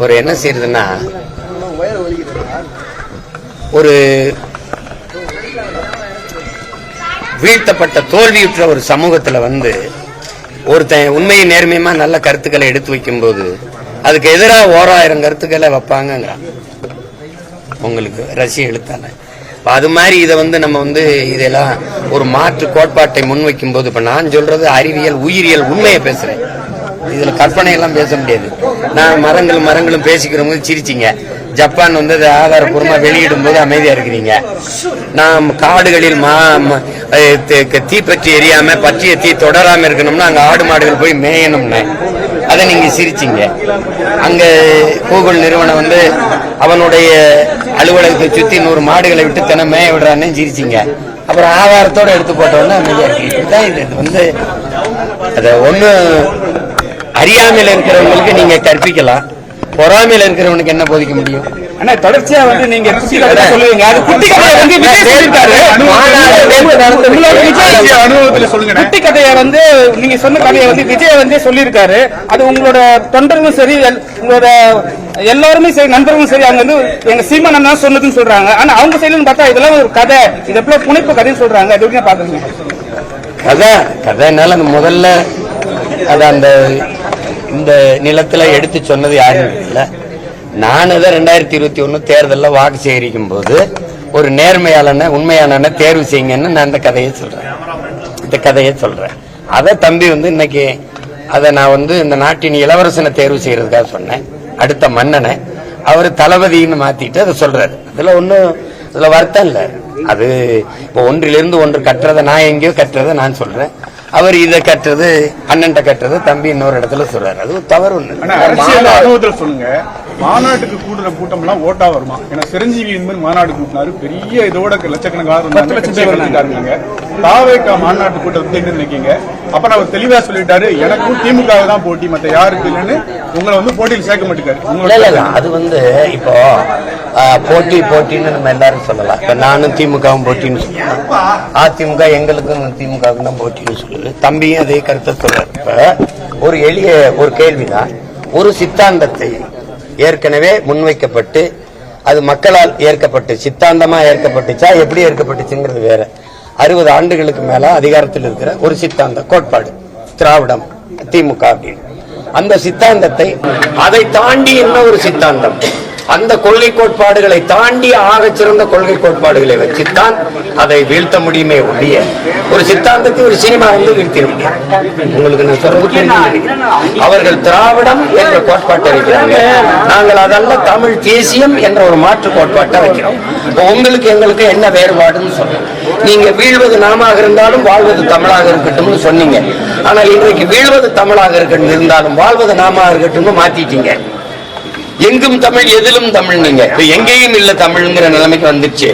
ஒரு என்ன செய்யறதுன்னா, ஒரு வீழ்த்தப்பட்ட தோல்வியுற்ற ஒரு சமூகத்துல ஒருத்தன் உண்மையை நேர்மையமா நல்ல கருத்துக்களை எடுத்து வைக்கும் போது அதுக்கு எதிராக 1000 கருத்துக்களை வைப்பாங்கிறான் உங்களுக்கு ரசிக எழுத்தால. அது மாதிரி இதை நம்ம இதெல்லாம் ஒரு மாற்று கோட்பாட்டை முன்வைக்கும் போது, இப்ப நான் சொல்றது அறிவியல் உயிரியல் உண்மையை பேசுறேன், இதுல கற்பனை எல்லாம் பேச முடியாது. நான் மரங்களும் பேசிக்கிற போது சிரிச்சிங்க, ஜப்பான் அதை ஆதாரப்பூர்வமா வெளியிடும் போது அமைதியா இருக்கிறீங்க. நாம் காடுகளில் தீப்பற்றி எரியாம பற்றிய தீ தொடராம இருக்கணும்னா அங்க ஆடு மாடுகள் போய் மேயணும்னு அதை நீங்க சிரிச்சிங்க. அங்க கூகுள் நிறுவனம் அவனுடைய அலுவலகத்தை சுத்தி 100 மாடுகளை விட்டு தினம் மேய விடுறான்னு சிரிச்சிங்க. அப்புறம் ஆதாரத்தோட எடுத்து போட்டோம்னா அமைதியா இருக்கு. இது அத ஒண்ணு அறியாமையில இருக்கிறவங்களுக்கு நீங்க கற்பிக்கலாம், பொறாமையில இருக்கிறவனுக்கு என்ன போதிக்க முடியும்? ஆனா தொடர்ச்சியா நீங்க சொல்லுவீங்க, அது குட்டி கதையை குட்டி கதையை நீங்க சொன்ன கதையை விஜய் சொல்லியிருக்காரு. அது உங்களோட தொண்டர்களும் சரி, உங்களோட எல்லாருமே சரி, நண்பர்களும் சரி, அவங்க எங்க சீமான் தான் சொன்னதுன்னு சொல்றாங்க. ஆனா அவங்க சைடுன்னு பார்த்தா இதெல்லாம் ஒரு கதை, இது எப்ப புனைப்பு கதைன்னு சொல்றாங்க. அது எப்படி பாக்குறீங்க? கதைனால முதல்ல அது அந்த இந்த நிலத்துல எடுத்து சொன்னது யாரும் இல்ல. நான் 2021 தேர்தலில் வாக்கு சேகரிக்கும் போது ஒரு நேர்மையாளன உண்மையான தேர்வு செய்யுங்கன்னு நான் இந்த கதையை சொல்றேன். அதை தம்பி இன்னைக்கு அதை நான் இந்த நாட்டின் இளவரசனை தேர்வு செய்யறதுக்காக சொன்னேன். அடுத்த மன்னனை அவர் தளபதினு மாத்திட்டு அதை சொல்றாரு. அதுல வருத்தம் இல்ல. அது இப்போ ஒன்றிலிருந்து ஒன்று கட்டுறதை நான் எங்கேயோ கட்டுறதை நான் சொல்றேன். அவர் இதை கட்டுறது அண்ணன்ட்ட கட்டுறது தம்பி இன்னொரு இடத்துல சொல்றாரு. அது தவறு ஒண்ணு. அனுபவத்துல சொல்லுங்க, மாநாட்டுக்கு கூடுற கூட்டம் எல்லாம் ஓட்டா வருமா? ஏன்னா சிரஞ்சீவி மாநாடு கூட்டினாரு, பெரிய இதோட லட்சக்கணக்காக தாவேகா மாநாட்டு கூட்டத்தை எங்க நினைக்கீங்க? அப்புறம் அவர் தெளிவா சொல்லிட்டாரு, எனக்கும் திமுக தான் போட்டி, மத்த யாருக்கு இல்லைன்னு உங்களை போட்டியில் சேர்க்க மாட்டேங்காரு. அது இப்போ போட்டின்னு நம்ம எல்லாரும் சொல்லலாம். இப்ப நானும் திமுகவும் போட்டின்னு சொல்லலாம், அதிமுக எங்களுக்கும் திமுகவுக்கு தான் போட்டின்னு சொல்லுது. தம்பியும் அதே கருத்தை சொல்றாரு. இப்ப ஒரு எளிய ஒரு கேள்விதான், ஒரு சித்தாந்தத்தை ஏற்கனவே முன்வைக்கப்பட்டு அது மக்களால் ஏற்கப்பட்டு சித்தாந்தமா ஏற்கப்பட்டுச்சா எப்படி ஏற்கப்பட்டுச்சுங்கிறது வேற. 60 ஆண்டுகளுக்கு மேல அதிகாரத்தில் இருக்கிற ஒரு சித்தாந்த கோட்பாடு திராவிடம் திமுக அப்படின்னு, அந்த சித்தாந்தத்தை அதை தாண்டி என்ன ஒரு சித்தாந்தம், அந்த கொள்கை கோட்பாடுகளை தாண்டி ஆக சிறந்த கொள்கை கோட்பாடுகளை வச்சுத்தான் அதை வீழ்த்த முடியுமே ஒழிய ஒரு சித்தாந்தத்தை ஒரு சினிமா வீழ்த்திட முடியும். உங்களுக்கு நான் சொல்றது, அவர்கள் திராவிடம் என்ற கோட்பாட்டை வைக்கிறாங்க, நாங்கள் அதல்ல தமிழ் தேசியம் என்ற ஒரு மாற்று கோட்பாட்டை வைக்கிறோம். உங்களுக்கு எங்களுக்கு என்ன வேறுபாடுன்னு சொல்றோம். நீங்க வீழ்வது நாமாக இருந்தாலும் வாழ்வது தமிழாக இருக்கட்டும் சொன்னீங்க. ஆனால் இன்றைக்கு வீழ்வது தமிழாக இருக்கட்டும் இருந்தாலும் வாழ்வது நாமாக இருக்கட்டும் மாத்திட்டீங்க. எங்கும் தமிழ் எதிலும் தமிழ், நீங்க எங்கேயும் இல்ல தமிழ்ங்கிற நிலைமைக்கு வந்துச்சு.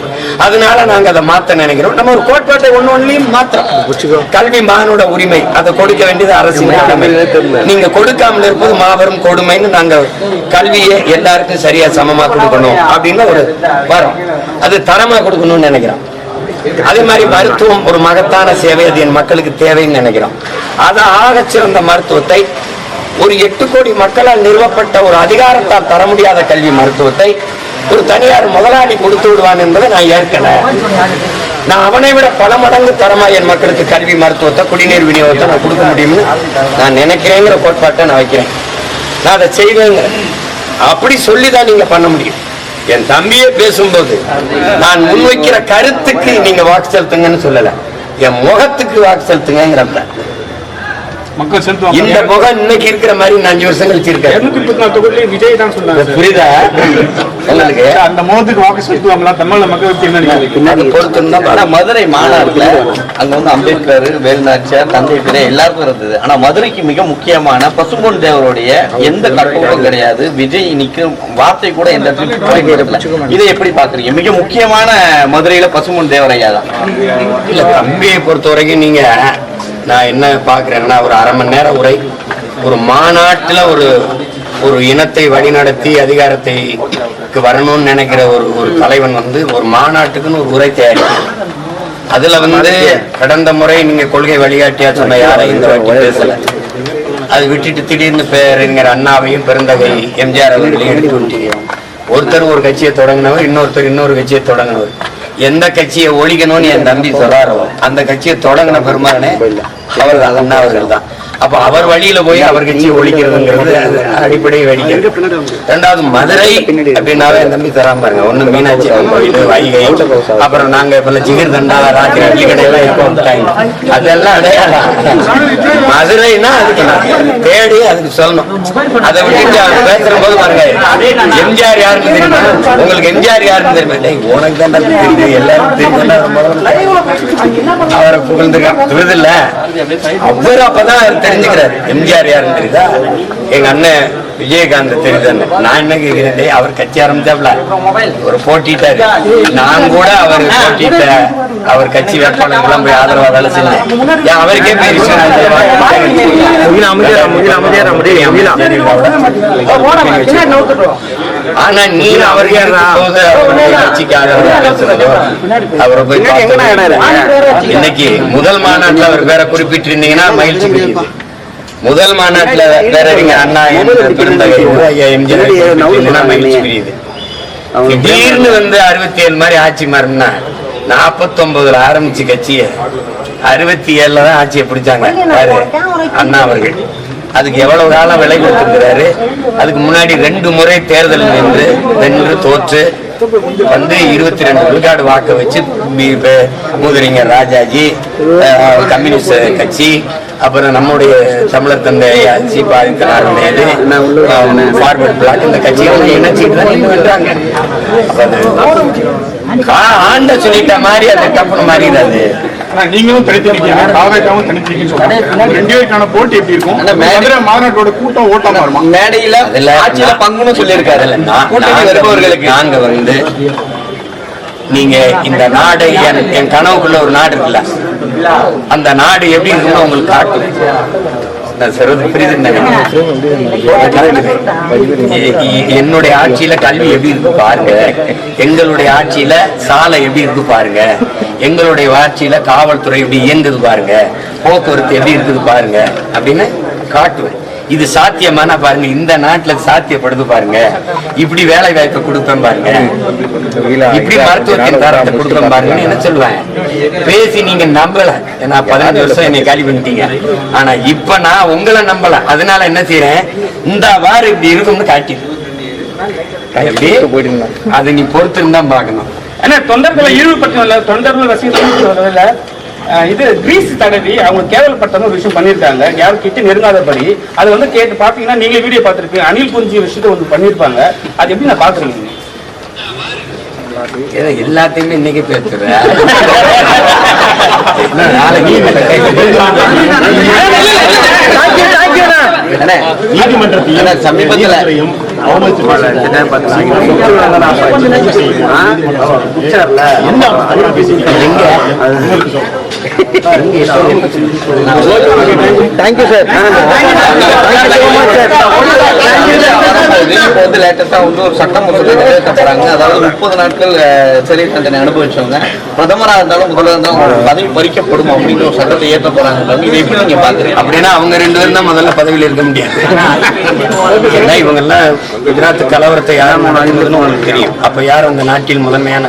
அதனால நாங்க அதை மாத்த நினைக்கிறோம். நம்ம ஒரு கோட்பாட்டை ஒன்னொன்னையும் மாத்திரம். கல்வி மானோட உரிமை, அதை கொடுக்க வேண்டியது அரசின் கடமை. நீங்க கொடுக்காமல் இருப்பது மாபெரும் கொடுமைன்னு நாங்க கல்வியை எல்லாருக்கும் சரியா சமமா கொடுக்கணும் அப்படின்னு ஒரு வரோம், அது தரமா கொடுக்கணும்னு நினைக்கிறோம். அதே மாதிரி மருத்துவம் ஒரு மகத்தான சேவை, அது என் மக்களுக்கு தேவைன்னு நினைக்கிறோம். அதை ஆக சிறந்த மருத்துவத்தை ஒரு 8 கோடி மக்களால் நிறுவப்பட்ட ஒரு அதிகாரத்தால் தர முடியாத கல்வி மருத்துவத்தை ஒரு தனியார் முதலாளி கொடுத்து விடுவான் என்பதை நான் ஏற்கனவே நான் அவனை விட பல மடங்கு தரமா என் மக்களுக்கு கல்வி மருத்துவத்தை குடிநீர் விநியோகத்தை நான் கொடுக்க முடியும்னு நான் நினைக்கிறேங்கிற கோட்பாட்டை நான் வைக்கிறேன். நான் அதை செய்வேங்க. அப்படி சொல்லிதான் நீங்க பண்ண முடியும். என் தம்பியே பேசும்போது நான் முன்வைக்கிற கருத்துக்கு நீங்க வாக்கு செலுத்துங்கன்னு சொல்லல, என் முகத்துக்கு வாக்கு செலுத்துங்கிறப்ப இந்த முகம் இன்னைக்கு இருக்கிற மாதிரி 5 வருஷம் கழிச்சு இருக்காரு. விஜய் தான் சொன்னாங்க, புரியுதா உங்களுக்கு? அந்த முகத்துக்கு வாக்கு செலுத்துவாங்களா தமிழ் மக்களுக்கு பொறுத்திருந்தோம். ஆனா மதுரை மாநாடுல அங்க அம்பேத்கர், வேலுநாச்சியார், தந்தை பெரிய எல்லாருக்கும் இருந்தது. ஆனா மதுரைக்கு மிக முக்கியமான பசும்பொன் தேவருடைய எந்த கட்டமும் கிடையாது. விஜய் நிற்கும் வார்த்தை கூட எந்த இதை எப்படி பாக்குறீங்க? மிக முக்கியமான மதுரையில பசும்பொன் தேவரையா தான். இல்ல, தம்பியை பொறுத்த வரைக்கும் நீங்க நான் என்ன பாக்குறேன்னா, ஒரு அரை மணி நேர உரை ஒரு மாநாட்டுல ஒரு இனத்தை வழிநடத்தி அதிகாரத்தைக்கு வரணும்னு நினைக்கிற ஒரு தலைவன் ஒரு மாநாட்டுக்குன்னு ஒரு உரை தயாரிக்கும். அதுல கடந்த முறை நீங்க கொள்கை வழிகாட்டியா சொன்ன யாரை இந்த வாட்டி பேசல. அதை விட்டுட்டு திடீர்னு பேரறிஞர் அண்ணாவையும் பெருந்தகை எம்ஜிஆர் அவர்களையும் எடுத்து விட்டீங்க. ஒருத்தர் ஒரு கட்சியை தொடங்கினவர், இன்னொருத்தர் இன்னொரு கட்சியை தொடங்கினவர். எந்த கட்சியை ஒழிக்கணும்னு என் தம்பி சொல்றாரோ அந்த கட்சியை தொடங்கின பெருமானே அவர் தான், அண்ணா அவர்கள் தான். அப்ப அவர் வழியில போய் அவர் கட்சியை ஒழிக்கிறதுங்கிறது அது அடிப்படை வேடிக்கை. ரெண்டாவது மதுரை அப்படின்னாவே என் தம்பி தராம பாருங்க. ஒண்ணு மீனாட்சி அம்மன் கோயில், வைகை, அப்புறம் நாங்க இப்ப ஜிகிர் தண்டா, ராத்திரி அட்லி கடையெல்லாம் எப்ப வந்துட்டாங்க, அதெல்லாம் அடையாளம். மதுரைன்னா அதுக்கு நான் தேடி அதுக்கு சொல்லணும். அதை விட்டுட்டு அவங்க பேசுற போது பாருங்க, எம்ஜிஆர் யாருன்னு தெரியுமா, உங்களுக்கு எம்ஜிஆர் யாருன்னு தெரியுமா, உனக்கு தான் தெரியுது, எல்லாரும் தெரியும், அவரை புகழ்ந்துருக்கான் இல்ல. அவர் அப்பதான் தெரிஞ்சுக்கிறாரு எம்ஜிஆர் யாருன்னு தெரியுதா, எங்க அண்ணன் விஜயகாந்த் தெரியுது. நான் என்ன கேட்கிறேன், அவர் கட்சி ஆரம்பிச்சாப்ல ஒரு போட்டிட்டாரு, நான் கூட அவர் போட்டிட்ட அவர் கட்சி வேட்பாளர்கள்லாம் போய் ஆதரவா வேலை செஞ்சேன். அவருக்கே ஆனா நீ அவருக்கு கட்சிக்கு அவரை போய் இன்னைக்கு முதல் மாநாட்டுல அவர் பேரை குறிப்பிட்டு இருந்தீங்கன்னா மகிழ்ச்சி கிடைக்குது. முதல் மாநாட்டுல பேரறிஞர் அண்ணா பெருந்தகை எம்ஜிஆர் மகிழ்ச்சி கிடைக்குது. திடீர்னு வந்து 67 மாதிரி ஆட்சி மாறினா 49 ஆரம்பிச்சு கட்சிய 67 தான் ஆட்சியை பிடிச்சாங்க அண்ணா அவர்கள். அதுக்கு எவ்வளவு காலம் விலை கொடுத்திருக்கிறாரு. அதுக்கு முன்னாடி 2 முறை தேர்தல் வென்று தோற்று வந்து 22 விழுக்காடு வாக்க வச்சு மூதறிஞர் ராஜாஜி, கம்யூனிஸ்ட் கட்சி, அப்புறம் நம்முடைய தமிழர் தந்தை ஃபார்வர்ட் பிளாக், இந்த கட்சிகளை இணைச்சிட்டு தான் வென்றாங்க. ஆண்ட சொல்லிட்ட மாதிரி அது டப்புனு மாறிடாது. நீங்களும் தனித்திருக்கீங்க, தாவேக்காவும் தனித்திருக்கீங்கன்னு சொல்றாங்க. 2 பேருக்கான போட்டி எப்படி இருக்கும்? மதுரை மாநாட்டோட கூட்டம் ஓட்டமா இருக்கும். மேடையில ஆட்சியில பங்குன்னு சொல்லியிருக்காரு. நாங்க வந்து நீங்க இந்த நாடு என் கனவுக்குள்ள ஒரு நாடு இருக்குல்ல, அந்த நாடு எப்படி இருக்குன்னு உங்களுக்கு காட்டும். என்னுடைய ஆட்சியில கல்வி எப்படி இருக்கு பாருங்க, எங்களுடைய ஆட்சியில சாலை எப்படி இருக்கு பாருங்க, எங்களுடைய ஆட்சியில காவல்துறை எப்படி இயங்குது பாருங்க, போக்குவரத்து எப்படி இருக்குது பாருங்க அப்படின்னு காட்டுவேன். இது சாத்தியமான பாருங்க, இந்த நாட்டுல சாத்தியப்படுது பாருங்க, இப்படி வேலை வாய்ப்பை கொடுப்பேன் பாருங்க, இப்படி மருத்துவத்தின் தரத்தை கொடுப்பேன் பாருங்கன்னு என்ன சொல்லுவேன். பேசி நீங்க நம்பல, ஏன்னா 15 வருஷம் என்னை காலி பண்ணிட்டீங்க. ஆனா இப்ப நான் உங்களை நம்பல, அதனால என்ன செய்யறேன், இந்த வாரம் இப்படி இருக்கும்னு காட்டி அது நீ பொறுத்திருந்தா பாக்கணும். ஏன்னா தொண்டர்களை இழிவுபடுத்தல, தொண்டர்கள் ரசிகர்கள் இது கிரீஸ் தடவி அவங்க கேவலப்பட்ட ஒரு விஷயம் பண்ணிருக்காங்க. யாரும் கிட்ட நெருங்காதபடி அதை வந்து கேட்டு பாத்தீங்கன்னா, நீங்க வீடியோ பார்த்திருப்பீங்க, அணில் புரிஞ்சி விஷயத்த ஒன்று பண்ணிருப்பாங்க. அது எப்படி நான் பாக்குறீங்க? எல்லாத்தையுமே இன்னைக்கு பேசுறேன். நீதிமன்றத்தில் சமீபத்தில் தேங்க்யூ சார். இப்போ வந்து லேட்டஸ்டா வந்து ஒரு சட்டம் நிறைவேற்றப்படுறாங்க. அதாவது 30 நாட்கள் சிறை தண்டனை அனுபவிச்சவங்க பிரதமராக இருந்தாலும் முதல்வர் இருந்தாலும் பதவி பறிக்கப்படும் அப்படிங்கிற ஒரு சட்டத்தை ஏற்ற போறாங்க. இதை எப்படி நீங்க பாக்குறீங்க? அப்படின்னா அவங்க 2 பேரும் தான் முதல்ல பதவியில் இருக்க முடியாது. ஏன்னா இவங்க எல்லாம் குஜராத் கலவரத்தை யாரும் உங்களுக்கு தெரியும். அப்ப யார் அந்த நாட்டில் முதன்மையான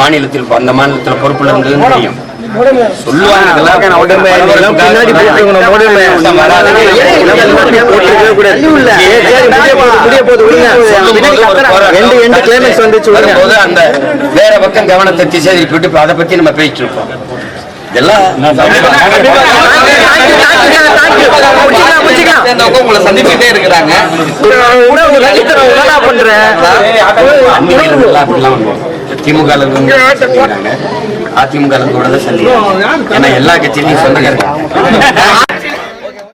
மாநிலத்தில் அந்த மாநிலத்தில் பொறுப்புல இருந்ததுன்னு தெரியும். அந்த வேற பக்கம் கவனத்தை திசை திருப்பிட்டு அதை பத்தி நம்ம பேசிட்டு இருக்கோம். உங்களை சந்திச்சுட்டே இருக்கிறாங்க. திமுக அதிமுக கூட தான் சந்திக்கிறாங்க. ஏன்னா எல்லா கட்சியிலையும் சொந்த கருத்து